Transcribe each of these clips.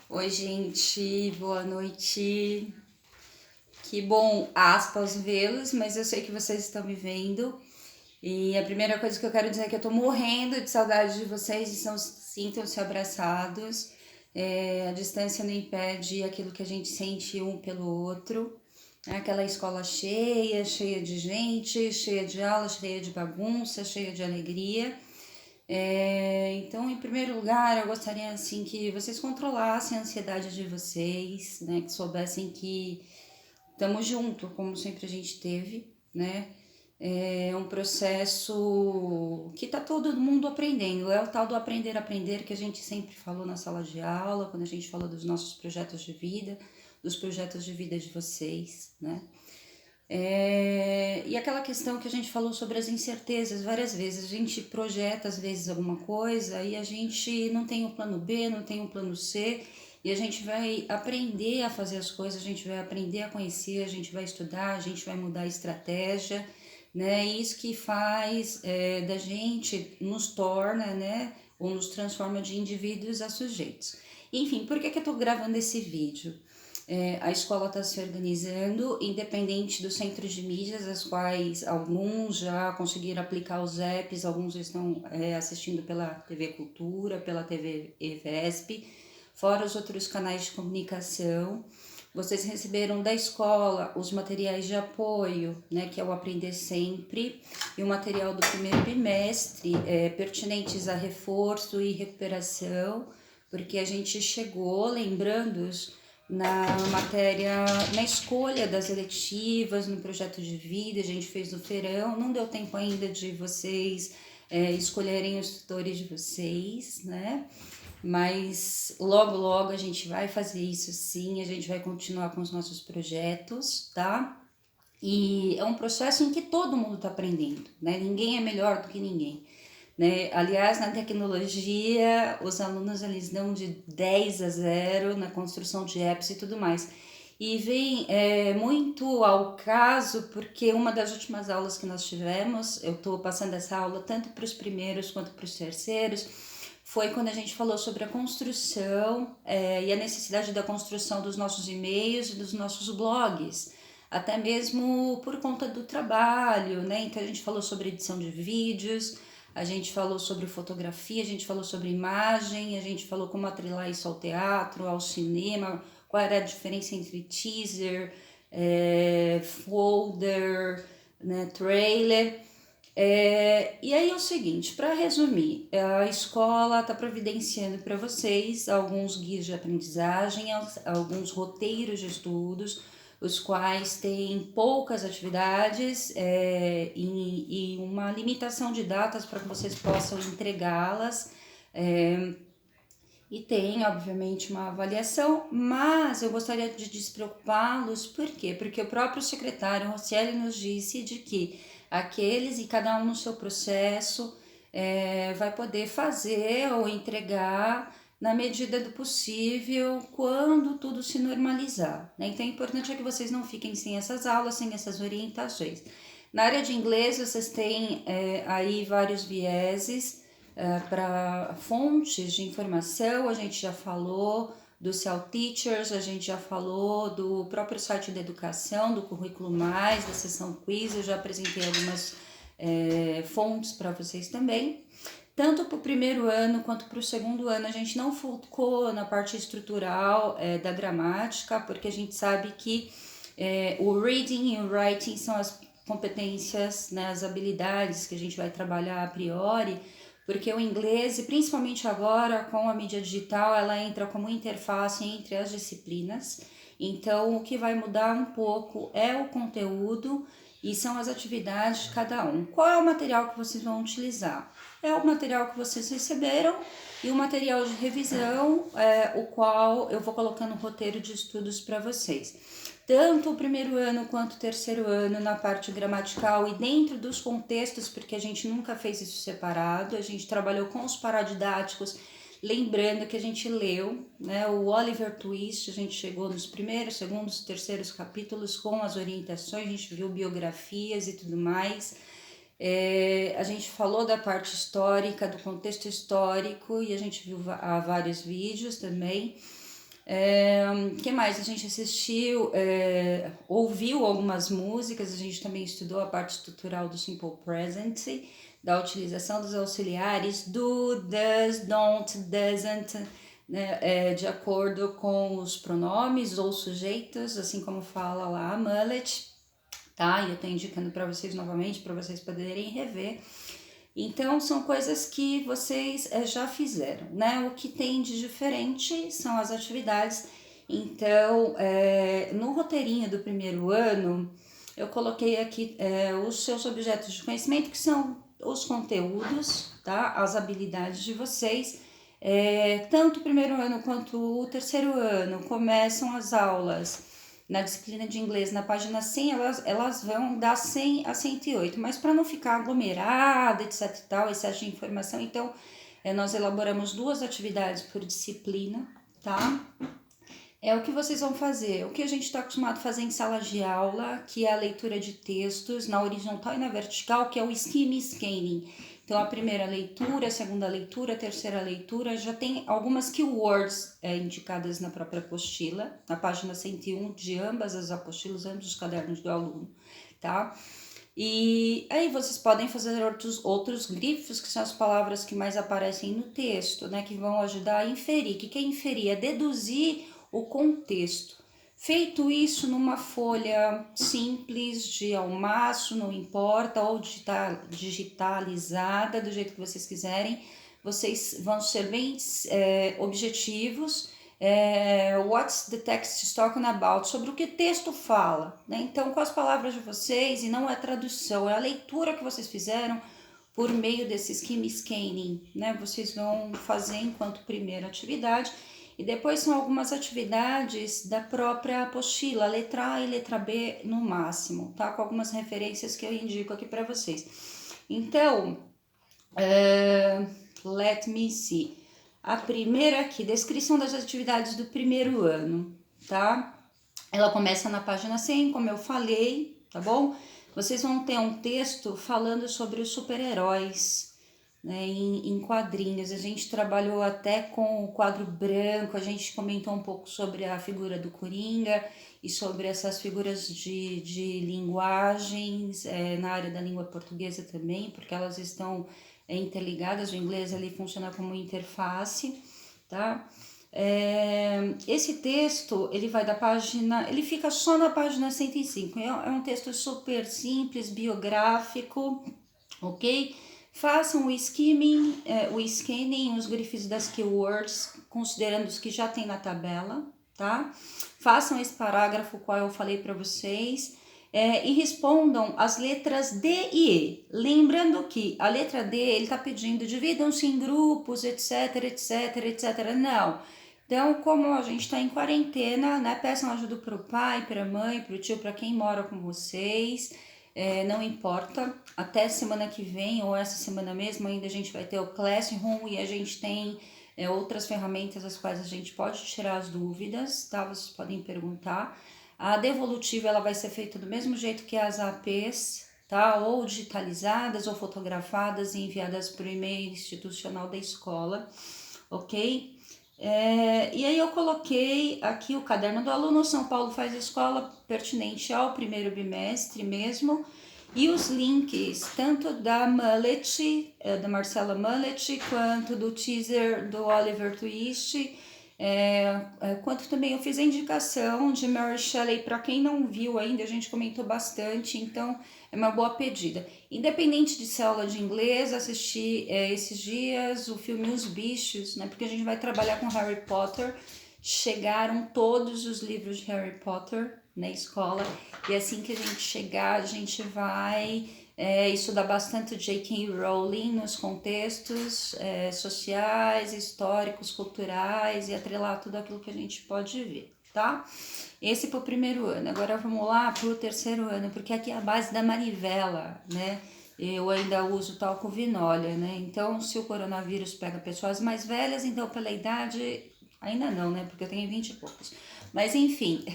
Oi, gente, boa noite. Que bom, aspas, vê-los, mas eu sei que vocês estão me vendo. E a primeira coisa que eu quero dizer é que eu tô morrendo de saudade de vocês e sintam-se abraçados. A distância não impede aquilo que a gente sente um pelo outro. Aquela escola cheia, cheia de gente, cheia de aula, cheia de bagunça, cheia de alegria. Então, em primeiro lugar, eu gostaria assim que vocês controlassem a ansiedade de vocês, né? Que soubessem que estamos junto, como sempre a gente teve, né? É um processo que tá todo mundo aprendendo. É o tal do aprender que a gente sempre falou na sala de aula, quando a gente falou dos nossos projetos de vida, dos projetos de vida de vocês, né? E aquela questão que a gente falou sobre as incertezas várias vezes, a gente projeta às vezes alguma coisa e a gente não tem o plano B, não tem o plano C, e a gente vai aprender a fazer as coisas, a gente vai aprender a conhecer, a gente vai estudar, a gente vai mudar a estratégia, né? Isso que faz da gente, nos torna, né? Ou nos transforma de indivíduos a sujeitos. Enfim, por que eu tô gravando esse vídeo? A escola está se organizando, independente dos centros de mídias, as quais alguns já conseguiram aplicar os apps, alguns estão assistindo pela TV Cultura, pela TV EVESP, fora os outros canais de comunicação. Vocês receberam da escola os materiais de apoio, né, que é o Aprender Sempre, e o material do primeiro bimestre, pertinentes a reforço e recuperação, porque a gente chegou, lembrando-os, na matéria, na escolha das eletivas, no projeto de vida, a gente fez no feirão, não deu tempo ainda de vocês escolherem os tutores de vocês, né? Mas logo a gente vai fazer isso sim, a gente vai continuar com os nossos projetos, tá? E é um processo em que todo mundo está aprendendo, né? Ninguém é melhor do que ninguém. Né? Aliás, na tecnologia, os alunos eles dão de 10 a 0 na construção de apps e tudo mais. E vem muito ao caso, porque uma das últimas aulas que nós tivemos, eu estou passando essa aula tanto para os primeiros quanto para os terceiros, foi quando a gente falou sobre a construção e a necessidade da construção dos nossos e-mails e dos nossos blogs, até mesmo por conta do trabalho, né? Então a gente falou sobre edição de vídeos, a gente falou sobre fotografia, a gente falou sobre imagem, a gente falou como atrelar isso ao teatro, ao cinema, qual era a diferença entre teaser, folder, né, trailer. E aí é o seguinte, para resumir, a escola está providenciando para vocês alguns guias de aprendizagem, alguns roteiros de estudos, os quais têm poucas atividades e uma limitação de datas para que vocês possam entregá-las. E tem, obviamente, uma avaliação, mas eu gostaria de despreocupá-los, por quê? Porque o próprio secretário Rosselli nos disse de que aqueles e cada um no seu processo vai poder fazer ou entregar na medida do possível quando tudo se normalizar, né? Então é importante que vocês não fiquem sem essas aulas, sem essas orientações. Na área de inglês, vocês têm aí vários vieses, para fontes de informação, a gente já falou do Cell Teachers, a gente já falou do próprio site da educação, do Currículo Mais, da seção quiz, eu já apresentei algumas fontes para vocês também. Tanto para o primeiro ano quanto para o segundo ano, a gente não focou na parte estrutural da gramática, porque a gente sabe que o reading e o writing são as competências, né, as habilidades que a gente vai trabalhar a priori, porque o inglês, e principalmente agora com a mídia digital, ela entra como interface entre as disciplinas. Então, o que vai mudar um pouco é o conteúdo e são as atividades de cada um. Qual é o material que vocês vão utilizar? É o material que vocês receberam e o material de revisão, o qual eu vou colocando um roteiro de estudos para vocês. Tanto o primeiro ano quanto o terceiro ano na parte gramatical e dentro dos contextos, porque a gente nunca fez isso separado, a gente trabalhou com os paradidáticos, lembrando que a gente leu, né, o Oliver Twist, a gente chegou nos primeiros, segundos, terceiros capítulos com as orientações, a gente viu biografias e tudo mais. A gente falou da parte histórica, do contexto histórico, e a gente viu vários vídeos também. Que mais? A gente assistiu, ouviu algumas músicas, a gente também estudou a parte estrutural do Simple Present, da utilização dos auxiliares do, does, don't, doesn't, né, de acordo com os pronomes ou sujeitos, assim como fala lá a Mullet, tá? E eu tô indicando para vocês novamente, para vocês poderem rever. Então, são coisas que vocês já fizeram, né? O que tem de diferente são as atividades. Então, no roteirinho do primeiro ano, eu coloquei aqui os seus objetos de conhecimento, que são os conteúdos, tá? As habilidades de vocês. Tanto o primeiro ano quanto o terceiro ano começam as aulas na disciplina de inglês, na página 100, elas vão dar 100 a 108, mas para não ficar aglomerada, etc e tal, excesso de informação, então nós elaboramos 2 atividades por disciplina, tá? O que vocês vão fazer, o que a gente está acostumado a fazer em sala de aula, que é a leitura de textos na horizontal e na vertical, que é o skim e scanning. Então, a primeira leitura, a segunda leitura, a terceira leitura, já tem algumas keywords indicadas na própria apostila, na página 101 de ambas as apostilas, ambos os cadernos do aluno, tá? E aí vocês podem fazer outros grifos, que são as palavras que mais aparecem no texto, né? Que vão ajudar a inferir. O que é inferir? É deduzir o contexto. Feito isso numa folha simples de almaço, não importa, ou digitalizada, do jeito que vocês quiserem, vocês vão ser bem objetivos. What's the text talking about? Sobre o que o texto fala, né? Então, com as palavras de vocês, e não é tradução, é a leitura que vocês fizeram por meio desse skim scanning, né? Vocês vão fazer enquanto primeira atividade. E depois são algumas atividades da própria apostila, letra A e letra B no máximo, tá? Com algumas referências que eu indico aqui para vocês. Então, let me see. A primeira aqui, descrição das atividades do primeiro ano, tá? Ela começa na página 100, como eu falei, tá bom? Vocês vão ter um texto falando sobre os super-heróis, né, em quadrinhos. A gente trabalhou até com o quadro branco, a gente comentou um pouco sobre a figura do Coringa e sobre essas figuras de linguagens na área da língua portuguesa também, porque elas estão interligadas, o inglês ali funciona como interface, tá? Esse texto, ele vai da página, ele fica só na página 105, é um texto super simples, biográfico, ok? Façam o skimming, o scanning, os grifes das keywords, considerando os que já tem na tabela, tá? Façam esse parágrafo qual eu falei para vocês e respondam as letras D e E. Lembrando que a letra D, ele tá pedindo dividam-se em grupos, etc, etc, etc. Não. Então, como a gente está em quarentena, né? Peçam ajuda para o pai, para a mãe, para o tio, para quem mora com vocês. Não importa, até semana que vem ou essa semana mesmo ainda a gente vai ter o Classroom e a gente tem outras ferramentas as quais a gente pode tirar as dúvidas, tá? Vocês podem perguntar. A devolutiva ela vai ser feita do mesmo jeito que as APs, tá? Ou digitalizadas ou fotografadas e enviadas por e-mail institucional da escola, ok? E aí eu coloquei aqui o caderno do aluno São Paulo Faz Escola, pertinente ao primeiro bimestre mesmo, e os links tanto da Mullet, da Marcela Mullet, quanto do teaser do Oliver Twist, quanto também eu fiz a indicação de Mary Shelley, para quem não viu ainda, a gente comentou bastante, então é uma boa pedida. Independente de ser aula de inglês, assisti esses dias o filme Os Bichos, né? Porque a gente vai trabalhar com Harry Potter. Chegaram todos os livros de Harry Potter na escola. E assim que a gente chegar, a gente vai estudar bastante J.K. Rowling nos contextos sociais, históricos, culturais e atrelar tudo aquilo que a gente pode ver, tá? Esse para o primeiro ano. Agora vamos lá para o terceiro ano, porque aqui é a base da manivela, né? Eu ainda uso talco vinólia, né? Então, se o coronavírus pega pessoas mais velhas, então pela idade, ainda não, né? Porque eu tenho 20 e poucos. Mas enfim,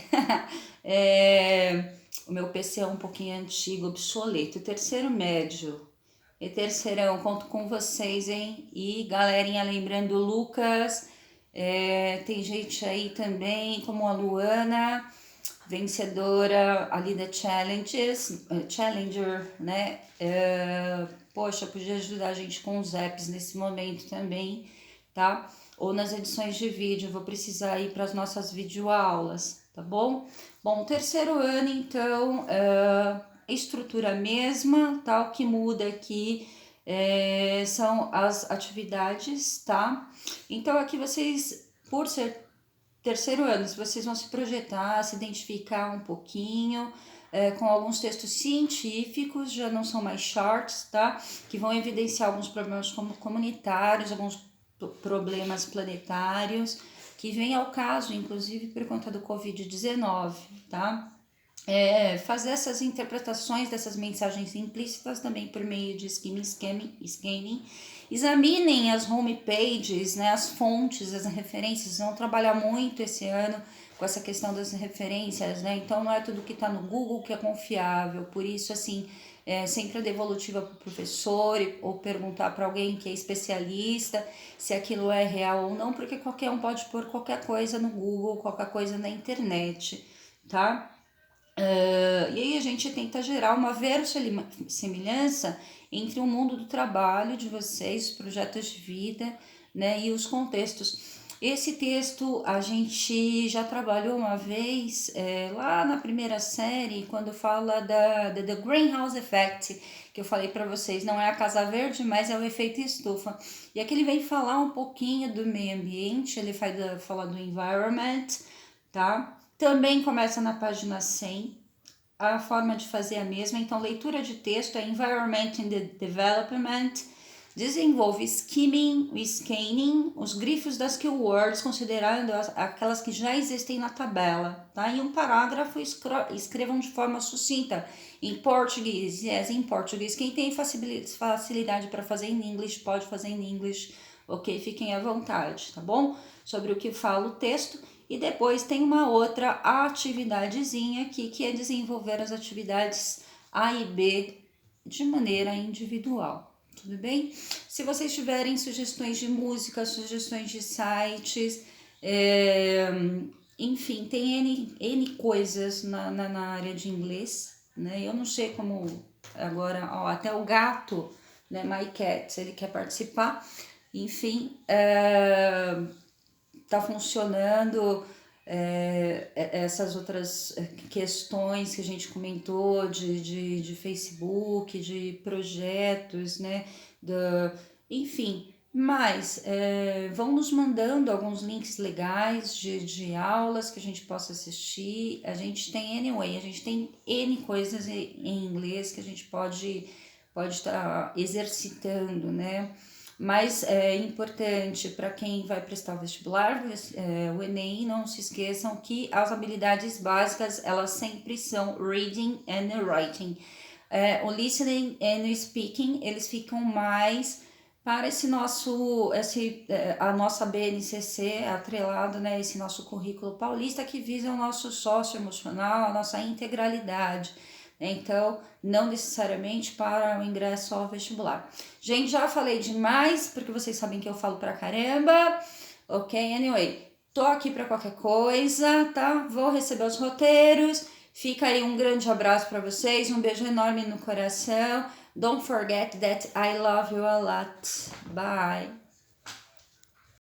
o meu PC é um pouquinho antigo, obsoleto. Terceiro médio e terceirão, conto com vocês, hein? E galerinha, lembrando, Lucas Tem gente aí também, como a Luana, vencedora ali da Challenger, né? Poxa, podia ajudar a gente com os apps nesse momento também, tá? Ou nas edições de vídeo, eu vou precisar ir para as nossas videoaulas, tá bom? Bom, terceiro ano, então, estrutura mesma, tá? O que muda aqui são as atividades, tá? Então, aqui vocês, por ser terceiro ano, vocês vão se projetar, se identificar um pouquinho, com alguns textos científicos, já não são mais shorts, tá? Que vão evidenciar alguns problemas comunitários, alguns problemas planetários, que vem ao caso, inclusive, por conta do Covid-19, tá? Fazer essas interpretações dessas mensagens implícitas também por meio de scanning. Examinem as homepages, né, as fontes, as referências. Vão trabalhar muito esse ano com essa questão das referências, né? Então não é tudo que está no Google que é confiável. Por isso, assim, sempre a devolutiva para o professor ou perguntar para alguém que é especialista se aquilo é real ou não, porque qualquer um pode pôr qualquer coisa no Google, qualquer coisa na internet, tá? E aí a gente tenta gerar uma verossimilhança entre o mundo do trabalho de vocês, os projetos de vida, né, e os contextos. Esse texto a gente já trabalhou uma vez lá na primeira série, quando fala The Greenhouse Effect, que eu falei para vocês, não é a Casa Verde, mas é o efeito estufa. E aqui ele vem falar um pouquinho do meio ambiente, ele vai falar do environment, tá? Também começa na página 100, a forma de fazer a mesma. Então, leitura de texto é Environment and Development, desenvolve skimming, scanning, os grifos das keywords, considerando aquelas que já existem na tabela, tá? Em um parágrafo, escrevam de forma sucinta, em português, em português. Quem tem facilidade para fazer em inglês, pode fazer em inglês, ok? Fiquem à vontade, tá bom? Sobre o que fala o texto. E depois tem uma outra atividadezinha aqui, que é desenvolver as atividades A e B de maneira individual, tudo bem? Se vocês tiverem sugestões de música, sugestões de sites, enfim, tem N coisas na área de inglês, né? Eu não sei como agora, ó, até o gato, né, My Cat, ele quer participar, enfim, tá funcionando essas outras questões que a gente comentou de Facebook, de projetos, né? Enfim, mas vão nos mandando alguns links legais de aulas que a gente possa assistir. A gente tem a gente tem N coisas em inglês que a gente pode estar exercitando, né? Mas é importante para quem vai prestar o vestibular, o Enem, não se esqueçam que as habilidades básicas, elas sempre são reading and writing. O listening and speaking, eles ficam mais para a nossa BNCC atrelado, né, esse nosso currículo paulista que visa o nosso socioemocional, a nossa integralidade. Então, não necessariamente para o ingresso ao vestibular. Gente, já falei demais, porque vocês sabem que eu falo pra caramba. Ok, anyway, tô aqui para qualquer coisa, tá? Vou receber os roteiros. Fica aí um grande abraço para vocês, um beijo enorme no coração. Don't forget that I love you a lot. Bye.